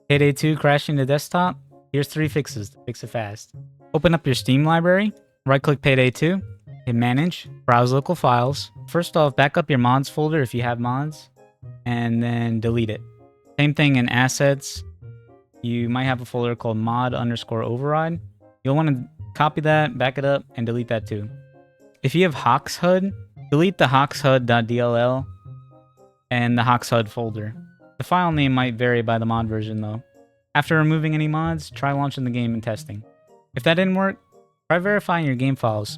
Payday 2 crashing the desktop? Here's 3 fixes to fix it fast. Open up your Steam library, right-click Payday 2, hit Manage, browse local files. First off, back up your mods folder if you have mods, and then delete it. Same thing in Assets. You might have a folder called mod_override. You'll want to copy that, back it up, and delete that too. If you have HoxHUD, delete the hoxhud.dll and the hoxhud folder. The file name might vary by the mod version though. After removing any mods, try launching the game and testing. If that didn't work, try verifying your game files.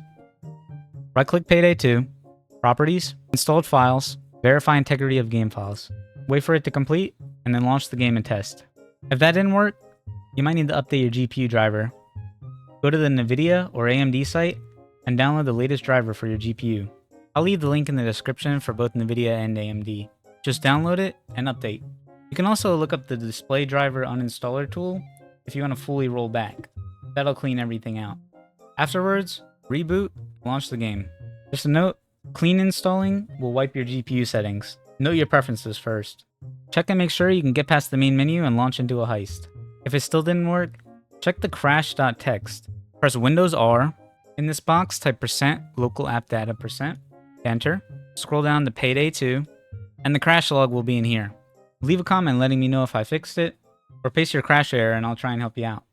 Right-click Payday 2, Properties, Installed Files, verify integrity of game files. Wait for it to complete, and then launch the game and test. If that didn't work, you might need to update your GPU driver. Go to the NVIDIA or AMD site and download the latest driver for your GPU. I'll leave the link in the description for both NVIDIA and AMD. Just download it and update. You can also look up the display driver uninstaller tool if you want to fully roll back. That'll clean everything out. Afterwards, reboot, launch the game. Just a note, clean installing will wipe your GPU settings. Note your preferences first. Check and make sure you can get past the main menu and launch into a heist. If it still didn't work, check the crash.txt. Press Windows R. In this box, type %localappdata%. Enter. Scroll down to Payday 2, and the crash log will be in here. Leave a comment letting me know if I fixed it, or paste your crash error and I'll try and help you out.